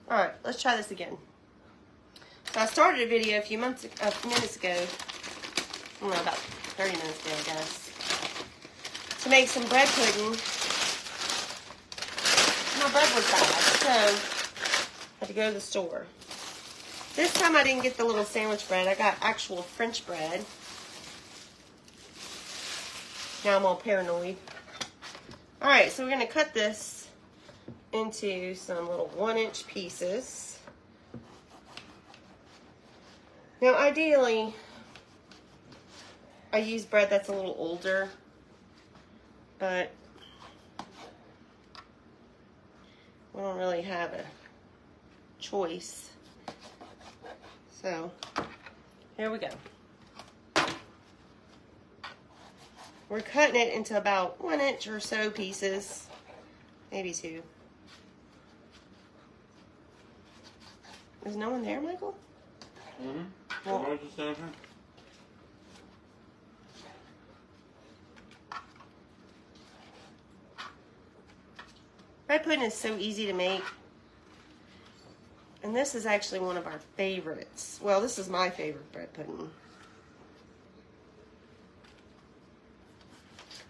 All right, let's try this again. So I started a video a few minutes ago, I don't know, about 30 minutes ago, I guess, to make some bread pudding. My bread was bad, so I had to go to the store. This time I didn't get the little sandwich bread. I got actual French bread. Now I'm all paranoid. All right, so we're going to cut this into some little 1-inch pieces. Now, ideally, I use bread that's a little older, but we don't really have a choice. So, here we go. We're cutting it into about 1 inch or so pieces, maybe 2. Is no one there, Michael? Mm-hmm. Well, bread pudding is so easy to make. And this is actually one of our favorites. Well, this is my favorite bread pudding.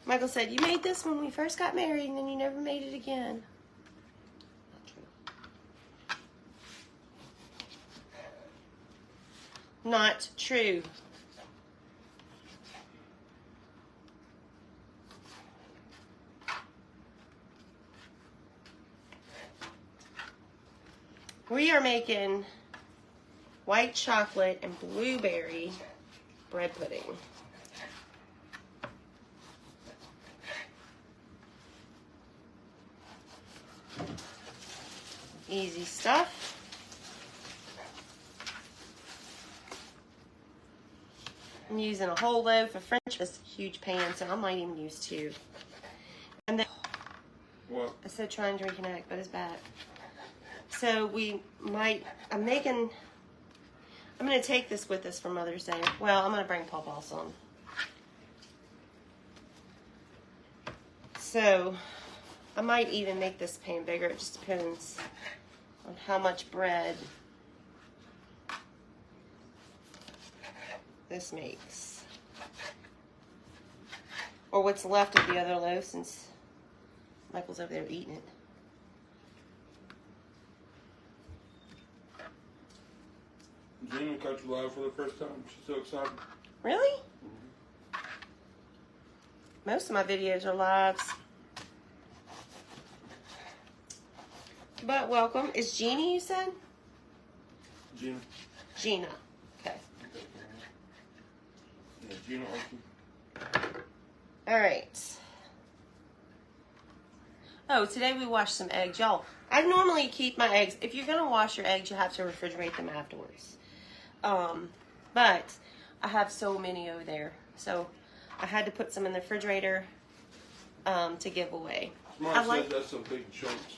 Michael said, you made this when we first got married and then you never made it again. Not true. We are making white chocolate and blueberry bread pudding. Easy stuff. I'm using a whole loaf of French. This huge pan, so I might even use 2. And then What? I said try and drink an egg, but it's back. So I'm going to take this with us for Mother's Day. Well, I'm going to bring Pawpaw some. So I might even make this pan bigger. It just depends on how much bread this makes. Or what's left of the other loaf, since Michael's over there eating it. Gina caught you live for the first time. She's so excited. Really? Most of my videos are lives. But welcome. Is Jeannie, you said? Gina. Gina. Okay. Yeah, Gina Archie. All right. Oh, today we washed some eggs. Y'all, I normally keep my eggs. If you're going to wash your eggs, you have to refrigerate them afterwards. But I have so many over there. So I had to put some in the refrigerator to give away. Somebody said that's some big chunks.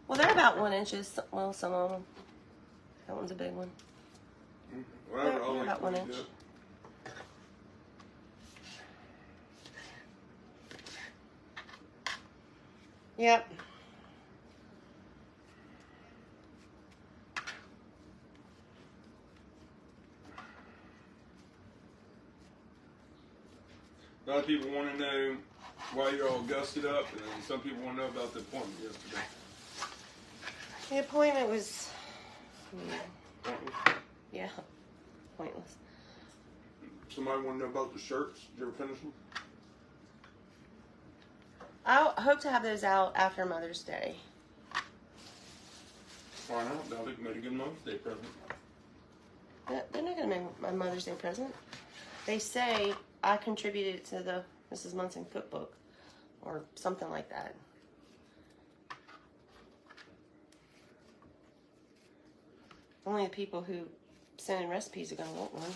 Well, they're about 1 inches. Well, some of them. That one's a big one. Whatever, They're I like about 1 inch. Good. Yep. A lot of people want to know why you're all gusted up, and then some people want to know about the appointment yesterday. The appointment was, Pointless. yeah, pointless. Somebody want to know about the shirts? Did you ever finish them? I hope to have those out after Mother's Day. Why not? Now they made a good Mother's Day present. They're not going to make my Mother's Day present. They say I contributed to the Mrs. Munson cookbook or something like that. Only the people who send in recipes are going to want one.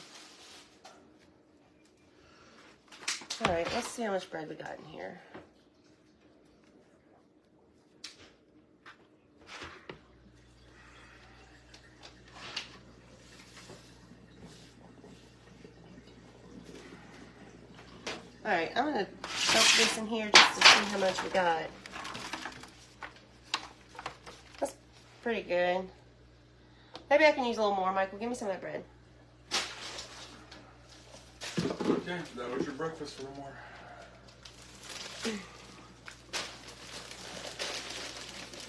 All right, let's see how much bread we got in here. All right, I'm going to dump this in here just to see how much we got. That's pretty good. Maybe I can use a little more, Michael. Give me some of that bread. Okay, that was your breakfast for the morning.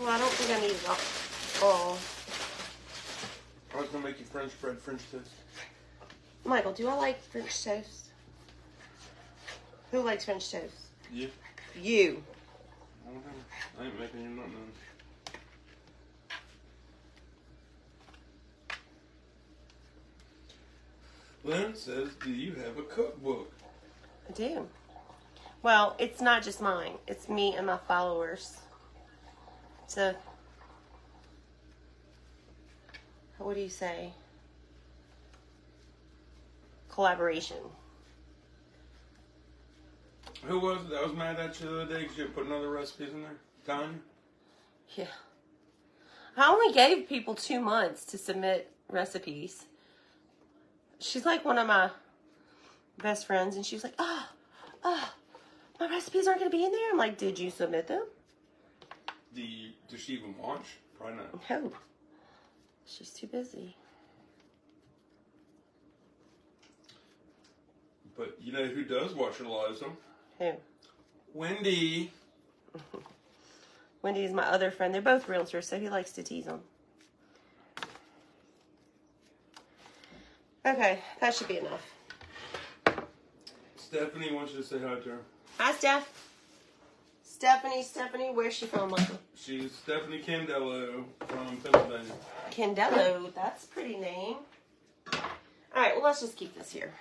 Well, I don't think I need it all. I was gonna make you French bread, French toast. Michael, do I like French toast? Who likes French toast? You? You. I don't know. I ain't making you nothing. Lynn says, do you have a cookbook? I do. Well, it's not just mine. It's me and my followers. So, what do you say? Collaboration. Who was it that was mad at you the other day because you had put other recipes in there? Tanya? Yeah. I only gave people 2 months to submit recipes. She's like one of my best friends, and she was like, my recipes aren't going to be in there. I'm like, did you submit them? Does she even watch? Probably not. No. She's too busy. But you know who does watch a lot of them? Who? Wendy. Wendy's my other friend. They're both realtors, so he likes to tease them. Okay, that should be enough. Stephanie wants you to say hi to her. Hi, Steph. Stephanie, where's she from, Michael? She's Stephanie Candello from Pennsylvania. Candello, that's a pretty name. Alright, well, let's just keep this here.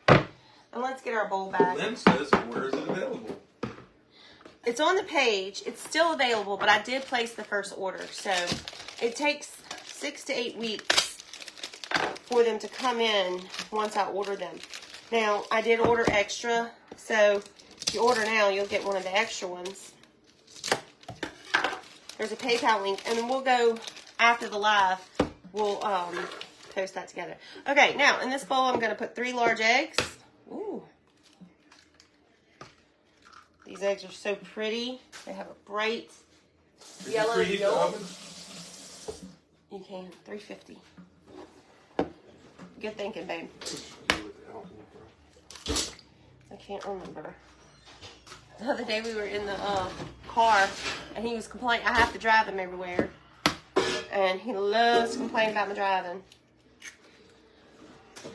And let's get our bowl back. Lynn says, where is it available? It's on the page. It's still available, but I did place the first order. So it takes 6 to 8 weeks for them to come in once I order them. Now, I did order extra, so if you order now, you'll get one of the extra ones. There's a PayPal link, and then we'll go after the live. We'll post that together. Okay, now in this bowl, I'm going to put 3 large eggs. Ooh. These eggs are so pretty. They have a bright yellow yolk. You can. 350. Good thinking, babe. I can't remember. The other day we were in the car, and he was complaining. I have to drive him everywhere, and he loves to complain about my driving.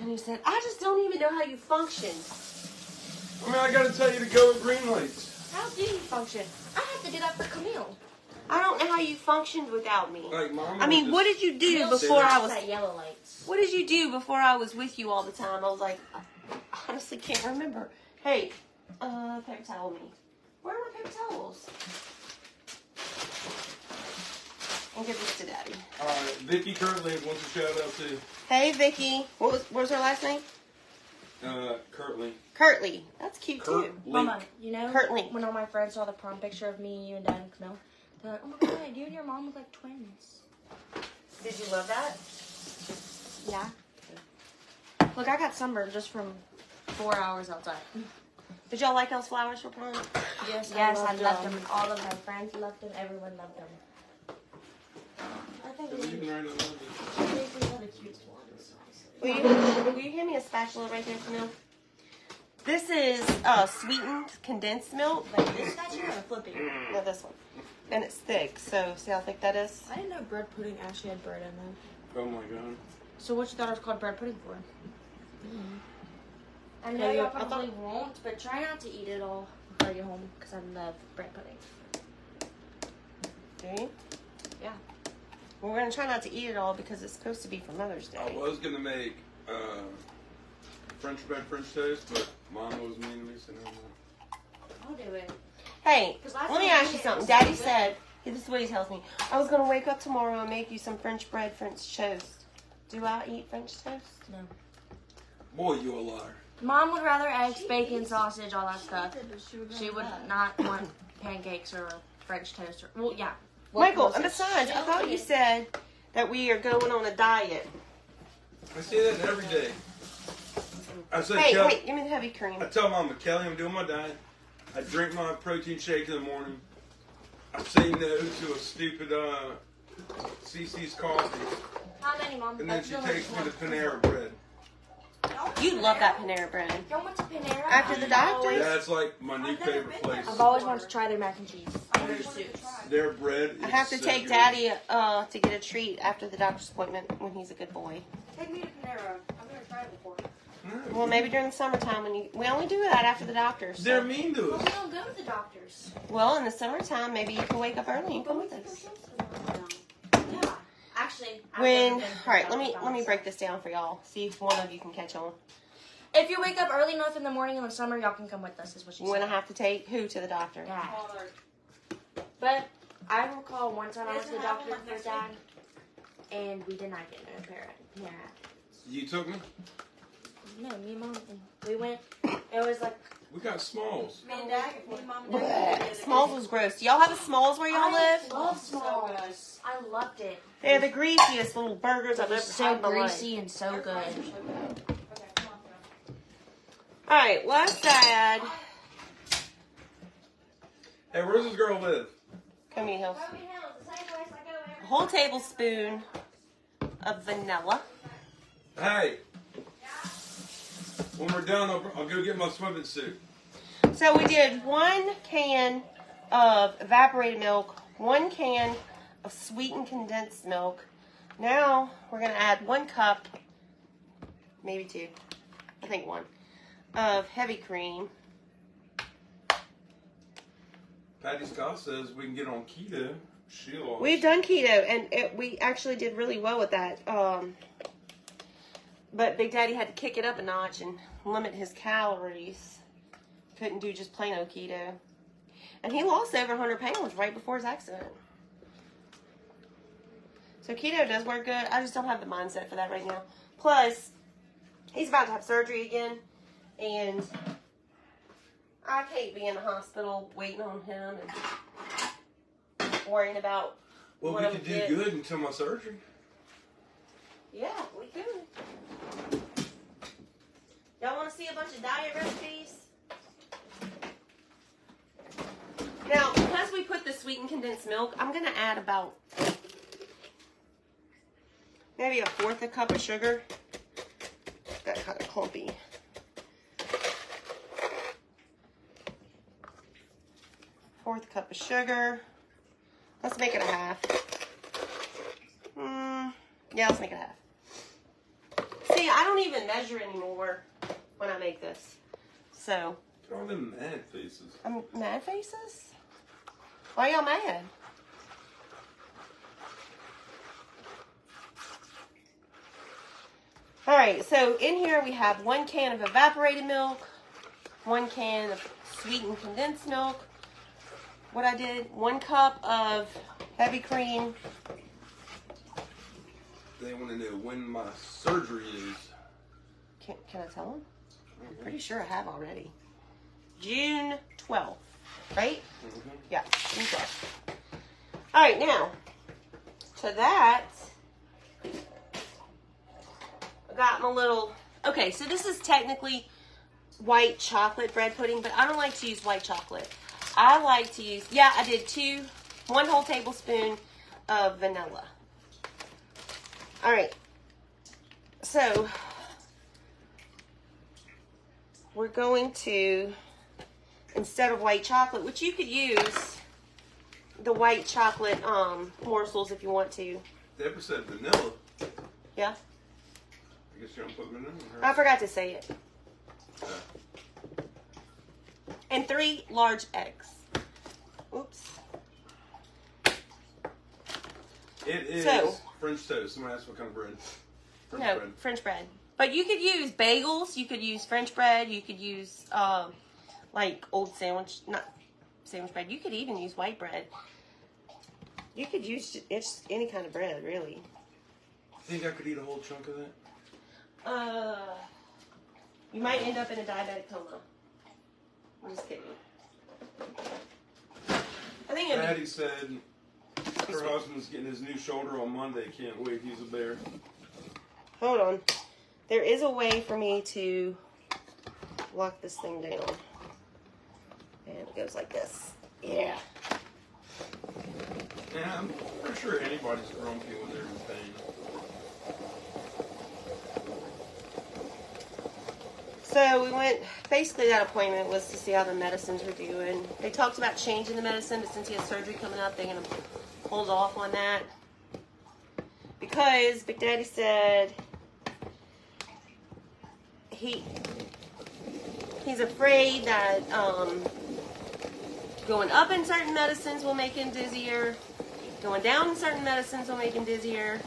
And he said, "I just don't even know how you function." I mean, I gotta tell you to go at green lights. How do you function? I have to do that for Camille. I don't know how you functioned without me. Like, Mama I mean, just- what did you do Camille before I stops was? at yellow lights. What did you do before I was with you all the time? I was like, I honestly can't remember. Hey, paper towel me. Where are my paper towels? I'll give this to Daddy. Vicky Kirtland wants a shout out to Hey, Vicky. What was her last name? Kirtland. Kurtley. That's cute too. Kirtland. Mama, you know Curtly. when all my friends saw the prom picture of me, you, and Dad, and Camille, they're like, "Oh my God, you and your mom look like twins." Did you love that? Yeah. Look, I got sunburned just from 4 hours outside. Did y'all like those flowers for prom? Yes, I I loved loved them. them. And all of my friends loved them. Everyone loved them. I think They're leaving right along. we were the cutest ones. Will you hand me a spatula right there, Camille? This is sweetened condensed milk. Like this spatula or flipping? No, this one. And it's thick, so see how thick that is? I didn't know bread pudding actually had bread in them. Oh my god. So what you thought it was called bread pudding for? I know Yeah, y'all I thought- probably won't, but try not to eat it all before you get home because I love bread pudding. Do you? Yeah. Well, we're going to try not to eat it all because it's supposed to be for Mother's I Day. was gonna make French bread, French toast, but Mama was mean to me, so no. I'll do it. Hey, 'Cause last let me time I ask you did it, something. it was Daddy so said, this is what he tells me, I was going to wake up tomorrow and make you some French bread, French toast. Do I eat French toast? No. Boy, you a liar. Mom would rather eggs, bacon, sausage, all that stuff. She would not want pancakes or French toast. Or, well, yeah. Michael, and besides, I thought you said that we are going on a diet. I say that every day. I said, Hey, Kelly, give me the heavy cream. I tell Mama, Kelly, I'm doing my diet. I drink my protein shake in the morning. I say no to a stupid CC's coffee, How many, Mom? and then she takes me to Panera Bread. You love that Panera Bread. Y'all went to Panera? After the doctor? Yeah, it's like my new favorite place. I've always wanted to try their mac and cheese. And their soups. Their bread is I have to so take good. Daddy to get a treat after the doctor's appointment when he's a good boy. Take me to Panera. I've never tried it before. No. Well, maybe during the summertime we only do that after the doctor. So. They're mean to Well, us. we don't go to the doctors. Well, in the summertime, maybe you can wake up early and come with us. Yeah. Actually, I've When never been to the all right, let doctor's me office. break this down for y'all. See if one of you can catch on. If you wake up early enough in the morning in the summer, y'all can come with us, is what she When I said. have to take who to the doctor? Yeah. But I recall one time I went to the doctor for Dad, and we did not get no Panera. You took me? No, me and Mom. We went. It was like We got Smalls. Me and Dad, me and Mom and Dad Blech. did it. Smalls was gross. Do y'all have a Smalls where y'all I live? love So Smalls. I loved it. They're the greasiest little burgers I've It ever was so had in my life. greasy and so good. All right, last ad. Hey, where's this girl live? Come here, Hills. A whole tablespoon of vanilla. Hey. When we're done, I'll go get my swimming suit. So we did 1 can of evaporated milk, 1 can of sweetened condensed milk. Now we're gonna add 1 cup, maybe 2, I think 1, of heavy cream. Patty Scott says we can get on keto. She lost. We've done keto, and we actually did really well with that. But Big Daddy had to kick it up a notch and limit his calories. Couldn't do just plain old keto. And he lost over 100 pounds right before his accident. So keto does work good. I just don't have the mindset for that right now. Plus, he's about to have surgery again. And I can't be in the hospital waiting on him and worrying about Well, what we I'm could do getting. good until my surgery. Yeah, we could. Y'all want to see a bunch of diet recipes? Now, because we put the sweetened condensed milk, I'm going to add about maybe 1/4 cup of sugar. Got kind of clumpy. Fourth cup of sugar. Let's make it a half. Yeah, let's make it a half. See, I don't even measure anymore when I make this. So, Look at all them mad faces. I'm mad faces? Why y'all mad? Alright, so in here we have 1 can of evaporated milk, 1 can of sweetened condensed milk. What I did, 1 cup of heavy cream. They want to know when my surgery is. Can I tell them? I'm pretty sure I have already. June 12th, right? Mm-hmm. Yeah, June 12th. Alright, now, to that, I got my little, okay, so this is technically white chocolate bread pudding, but I don't like to use white chocolate. I like to use, yeah, I did 1 whole tablespoon of vanilla. Alright, so we're going to, instead of white chocolate, which you could use the white chocolate morsels if you want to. Deborah said vanilla. Yeah, I guess you don't put vanilla in I her. forgot to say it. And 3 large eggs. Oops. It is So- French toast. Somebody asked what kind of bread. French No, bread. French bread. But you could use bagels. You could use French bread. You could use like old sandwich, not sandwich bread. You could even use white bread. You could use it's any kind of bread, really. Think I could eat a whole chunk of that? You might end up in a diabetic coma. I'm just kidding. I think it'd be, Patty said her husband's getting his new shoulder on Monday. Can't wait. He's a bear. hold on. There is a way for me to lock this thing down. And it goes like this. Yeah. Yeah, I'm pretty sure anybody's grumpy when they're in pain. So we went, basically that appointment was to see how the medicines were doing. They talked about changing the medicine, but since he has surgery coming up, they're going to hold off on that. Because Big Daddy said he's afraid that going up in certain medicines will make him dizzier. Going down in certain medicines will make him dizzier.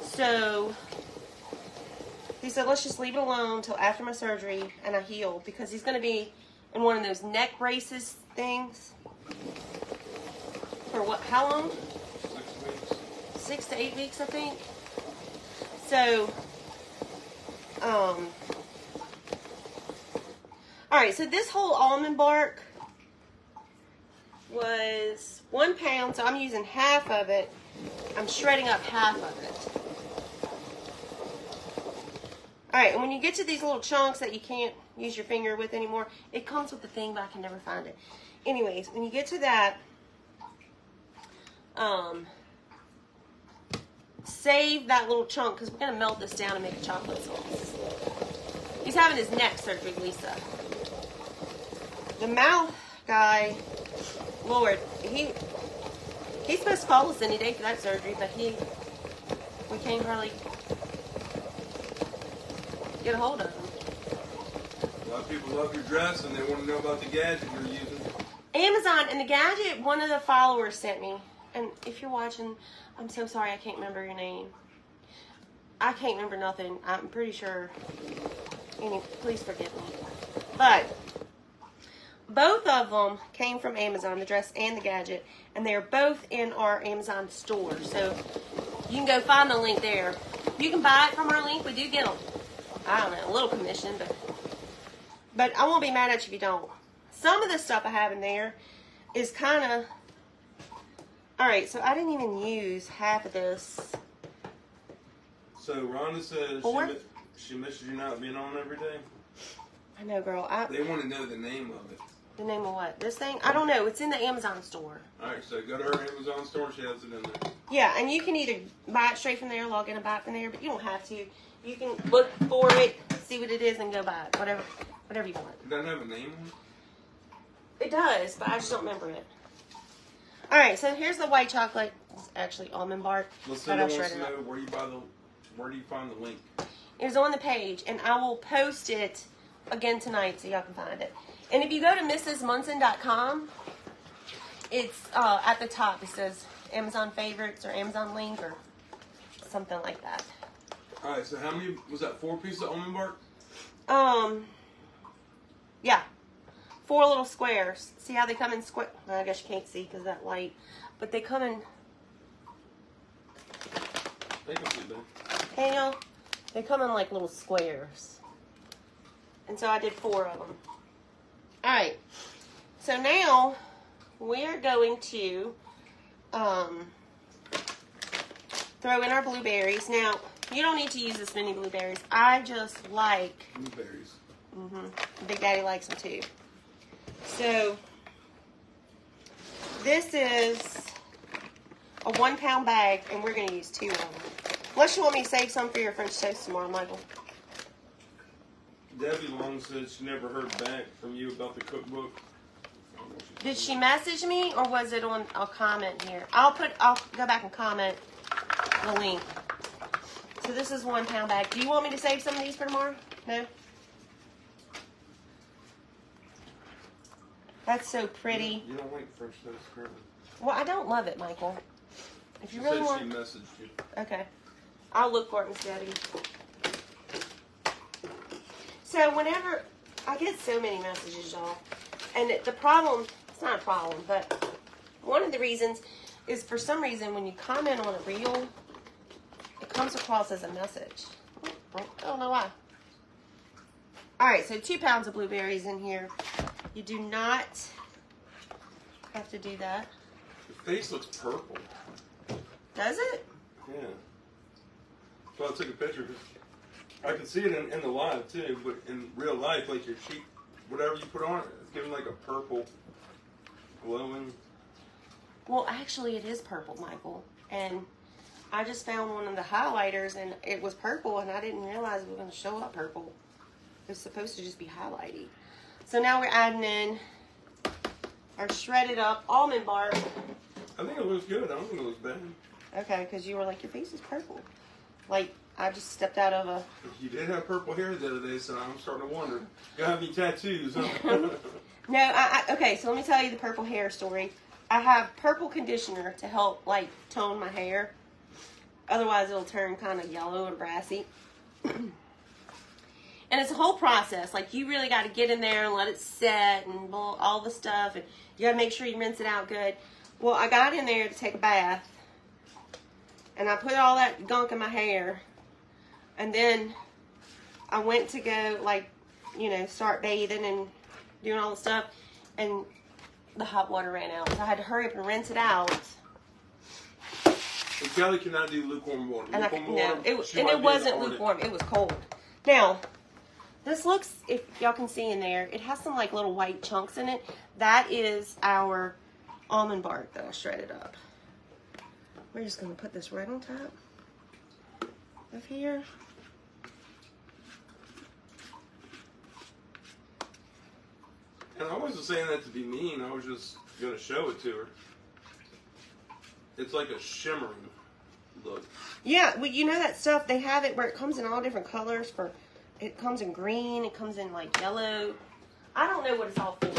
So he said, let's just leave it alone until after my surgery and I heal, because he's going to be in one of those neck braces things. For what? How long? 6 weeks. 6 to 8 weeks, I think. So, all right. So this whole almond bark was 1 pound. So I'm using half of it. I'm shredding up half of it. All right, and when you get to these little chunks that you can't use your finger with anymore, it comes with the thing, but I can never find it. Anyways, when you get to that, save that little chunk, because we're going to melt this down and make a chocolate sauce. He's having his neck surgery, Lisa. The mouth guy, Lord, he's supposed to call us any day for that surgery, but we can't hardly get a hold of him. A lot of people love your dress and they want to know about the gadget you're using. Amazon, and the gadget one of the followers sent me, and if you're watching, I'm so sorry I can't remember your name. I can't remember nothing. I'm pretty sure. Please forgive me. But both of them came from Amazon, the dress and the gadget, and they are both in our Amazon store. So you can go find the link there. You can buy it from our link. We do get them. I don't know, a little commission, but I won't be mad at you if you don't. Some of the stuff I have in there is kind of... Alright, so I didn't even use half of this. So Rhonda says she misses you not being on every day. I know, girl. They want to know the name of it. The name of what? This thing? I don't know. It's in the Amazon store. Alright, so go to her Amazon store. She has it in there. Yeah, and you can either buy it straight from there, log in and buy it from there, but you don't have to. You can look for it, see what it is, and go buy it. Whatever you want. It doesn't have a name on it? It does, but I just don't remember it. Alright, so here's the white chocolate. It's actually almond bark. Lucinda wants to know where do you find the link? It's on the page, and I will post it again tonight so y'all can find it. And if you go to mrsmunson.com, it's at the top. It says Amazon favorites or Amazon link or something like that. Alright, so how many, was that 4 pieces of almond bark? Yeah. 4 little squares. See how they come in square? Well, I guess you can't see because of that light. But they come in... They can see that. Can y'all? They come in like little squares. And so I did 4 of them. Alright. So now, we're going to throw in our blueberries. Now, you don't need to use this many blueberries. I just like... Blueberries. Big Daddy likes them too. So, this is a 1 pound bag, and we're going to use 2 of them. Unless you want me to save some for your French toast tomorrow, Michael. Debbie Long said she never heard back from you about the cookbook. Did she message me, or was it on a comment here? I'll go back and comment the link. So this is 1 pound bag. Do you want me to save some of these for tomorrow? No? That's so pretty. You don't like French toast currently? Well, I don't love it, Michael. If you She really said want... she messaged you. Okay. I'll look for it, Miss Debbie. So whenever... I get so many messages, y'all. And the problem... It's not a problem, but one of the reasons is for some reason when you comment on a reel, it comes across as a message. I don't know why. Alright, so 2 pounds of blueberries in here. You do not have to do that. The face looks purple. Does it? Yeah. So I took a picture. I can see it in the live too, but in real life, like your cheek, whatever you put on it, it's giving like a purple glowing. Well, actually, it is purple, Michael. And I just found one of the highlighters, and it was purple, and I didn't realize it was going to show up purple. It's supposed to just be highlighty. So now we're adding in our shredded up almond bark. I think it looks good. I don't think it looks bad. Okay, because you were like, your face is purple. Like, I just stepped out of a... You did have purple hair the other day, so I'm starting to wonder. You have any tattoos, huh? No, okay, so let me tell you the purple hair story. I have purple conditioner to help, like, tone my hair. Otherwise, it'll turn kind of yellow and brassy. And it's a whole process. Like, you really got to get in there and let it set and all the stuff. And you got to make sure you rinse it out good. Well, I got in there to take a bath. And I put all that gunk in my hair. And then I went to go, like, you know, start bathing and doing all the stuff. And the hot water ran out. So I had to hurry up and rinse it out. And Kelly cannot do lukewarm water. And Lukewarm no, water, it wasn't lukewarm. It was cold. Now, this looks, if y'all can see in there, it has some like little white chunks in it. That is our almond bark that I shredded up. We're just going to put this right on top of here. And I wasn't saying that to be mean. I was just going to show it to her. It's like a shimmering look. Yeah, well, you know that stuff, they have it where it comes in all different colors. It comes in green, it comes in like yellow. I don't know what it's all for.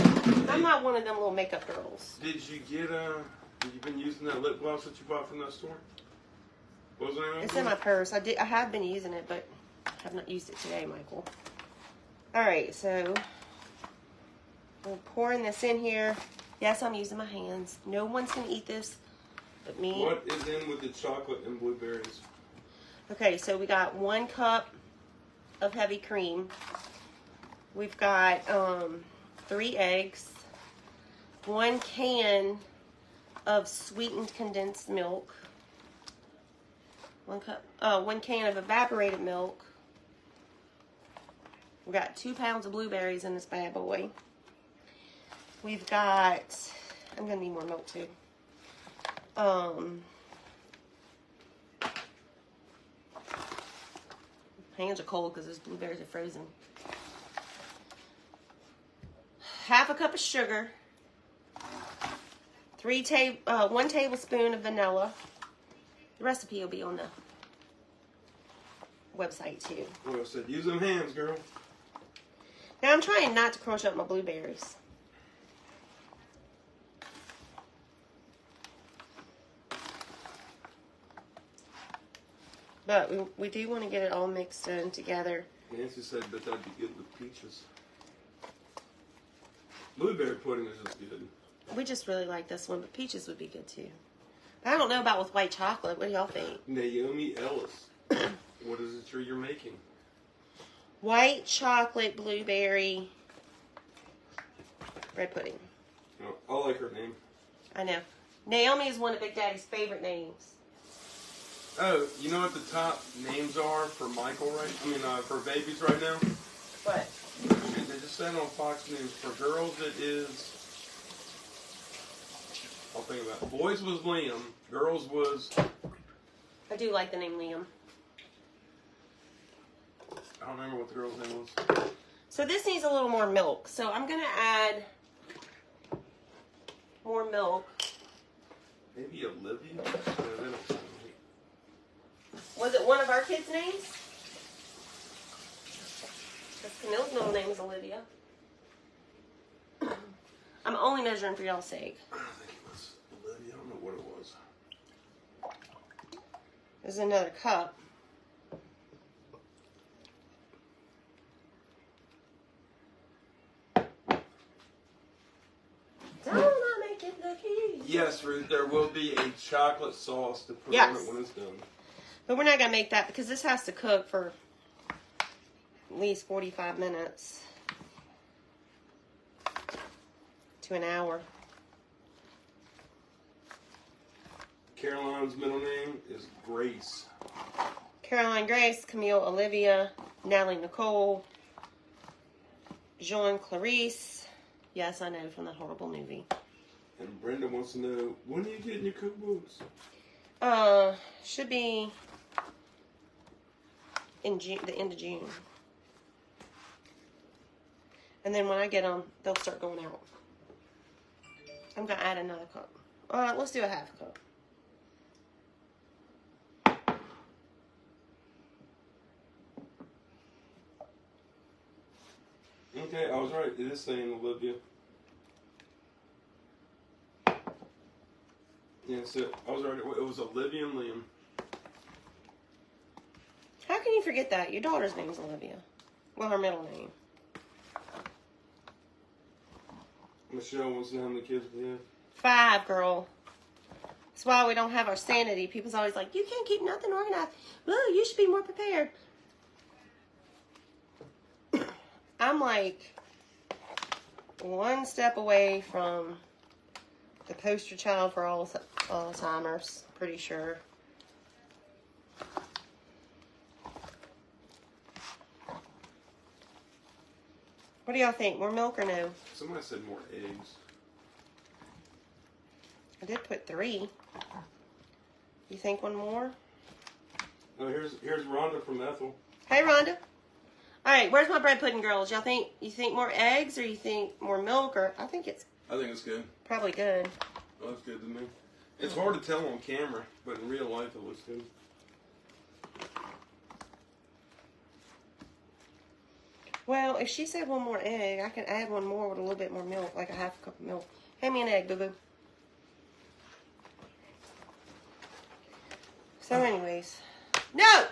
I'm not one of them little makeup girls. Did you get have you been using that lip gloss that you bought from that store? What was the name of it? It's in my purse. I have been using it, but I have not used it today, Michael. All right, so we're pouring this in here. Yes, I'm using my hands. No one's going to eat this but me. What is in with the chocolate and blueberries? Okay, so we got 1 cup of heavy cream. We've got 3 eggs, 1 can of sweetened condensed milk, 1 can of evaporated milk. We got 2 pounds of blueberries in this bad boy. We've got, I'm gonna need more milk too. Hands are cold because those blueberries are frozen. 1/2 cup of sugar. 1 tablespoon of vanilla. The recipe will be on the website too. Well, I said, use them hands, girl. Now I'm trying not to crunch up my blueberries. But we do want to get it all mixed in together. Nancy said, but that'd be good with peaches. Blueberry pudding is just good. We just really like this one, but peaches would be good too. I don't know about with white chocolate. What do y'all think? Naomi Ellis. What is it you're making? White chocolate blueberry bread pudding. Oh, I like her name. I know. Naomi is one of Big Daddy's favorite names. Oh, you know what the top names are for Michael for babies right now? What? They just said on Fox News, for girls it is, I'll think about it. Boys was Liam, girls was, I do like the name Liam. I don't remember what the girl's name was. So this needs a little more milk. So I'm going to add more milk. Maybe Olivia? No, they don't sound right. Was it one of our kids' names? Because Camille's middle name is Olivia. I'm only measuring for y'all's sake. I think it was Olivia. I don't know what it was. There's another cup. Don't I make it look easy? Yes, Ruth, there will be a chocolate sauce to put Yes. on it when it's done. But we're not going to make that because this has to cook for at least 45 minutes to an hour. Caroline's middle name is Grace. Caroline Grace, Camille Olivia, Natalie Nicole, Jean Clarice. Yes, I know, from that horrible movie. And Brenda wants to know, when are you getting your cookbooks? Should be in June, the end of June. And then when I get them, they'll start going out. I'm gonna add another cup. Let's do a half cup. Okay, I was right. It is saying Olivia. Yeah, so I was right. It was Olivia and Liam. How can you forget that? Your daughter's name is Olivia. Well, her middle name. Michelle wants to know how many kids we have. 5, girl. That's why we don't have our sanity. People's always like, you can't keep nothing organized. Well, you should be more prepared. I'm like one step away from the poster child for Alzheimer's, pretty sure. What do y'all think? More milk or no? Somebody said more eggs. I did put 3. You think one more? Oh, here's Rhonda from Ethel. Hey, Rhonda. All right, where's my bread pudding, girls? Y'all think you think more eggs or you think more milk? Or I think it's I think it's good. probably good. Oh, that's good to me. It's hard to tell on camera, but in real life it looks good. Well, if she said one more egg, I can add one more with a little bit more milk, like a half a cup of milk. Hand me an egg, boo-boo. So anyways, no!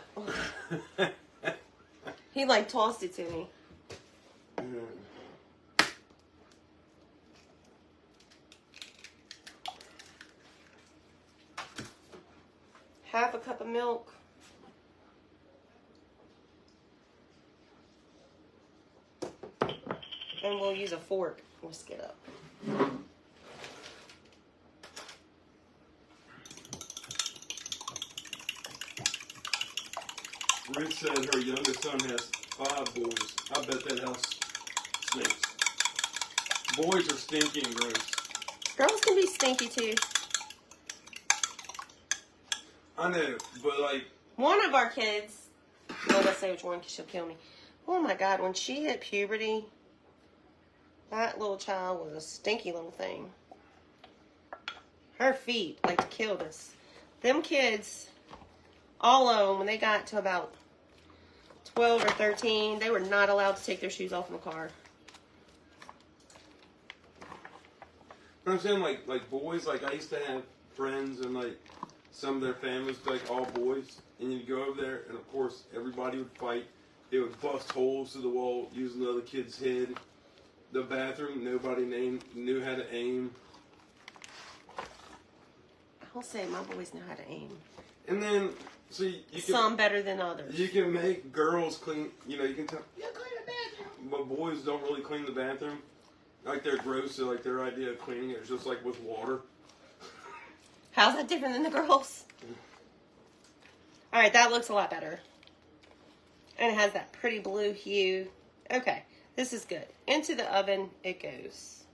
He like tossed it to me. Half a cup of milk. And we'll use a fork. Whisk it up. Ruth said her youngest son has 5 boys. I bet that house stinks. Boys are stinky and gross. Girls can be stinky too. I know, but like... One of our kids, well, let's say which one because she'll kill me. Oh my God, when she hit puberty, that little child was a stinky little thing. Her feet, like, killed us. Them kids, all of them, when they got to about 12 or 13, they were not allowed to take their shoes off in the car. I'm saying, like boys, like I used to have friends and like some of their families, like all boys, and you'd go over there, and of course everybody would fight. They would bust holes through the wall using the other kid's head. The bathroom, nobody knew how to aim. I'll say my boys know how to aim. And then, see, you can, some better than others. You can make girls clean. You know, you can tell. You clean the bathroom. But boys don't really clean the bathroom. Like they're gross. So like their idea of cleaning it is just like with water. How's that different than the girls? All right, that looks a lot better. And it has that pretty blue hue. Okay, this is good. Into the oven it goes.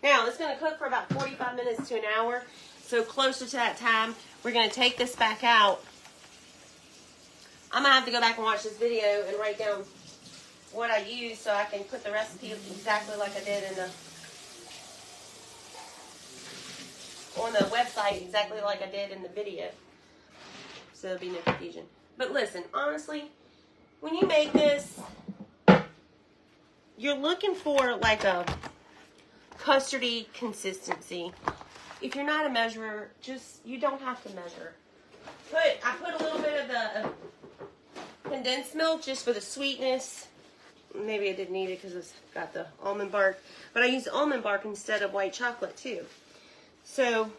Now, it's going to cook for about 45 minutes to an hour. So closer to that time, we're going to take this back out. I'm going to have to go back and watch this video and write down what I use so I can put the recipe exactly like I did on the website, exactly like I did in the video. So there'll be no confusion. But listen, honestly, when you make this, you're looking for like a custardy consistency. If you're not a measurer, you don't have to measure. I put a little bit of the condensed milk just for the sweetness. Maybe I didn't need it because it's got the almond bark. But I used almond bark instead of white chocolate too. So,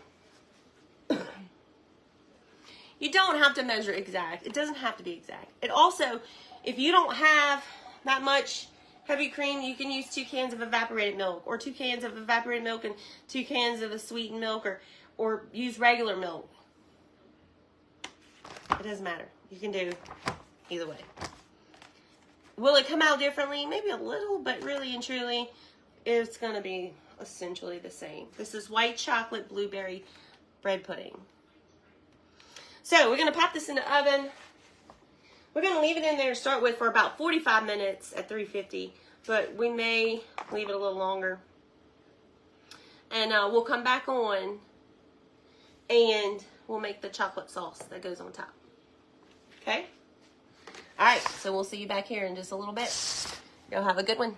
you don't have to measure exact. It doesn't have to be exact. It also, if you don't have that much heavy cream, you can use 2 cans of evaporated milk, or 2 cans of evaporated milk and 2 cans of a sweetened milk, or use regular milk. It doesn't matter. You can do either way. Will it come out differently? Maybe a little, but really and truly, it's going to be essentially the same. This is white chocolate blueberry bread pudding. So we're going to pop this in the oven. We're going to leave it in there to start with for about 45 minutes at 350, but we may leave it a little longer. And we'll come back on and we'll make the chocolate sauce that goes on top. Okay? All right, so we'll see you back here in just a little bit. Y'all have a good one.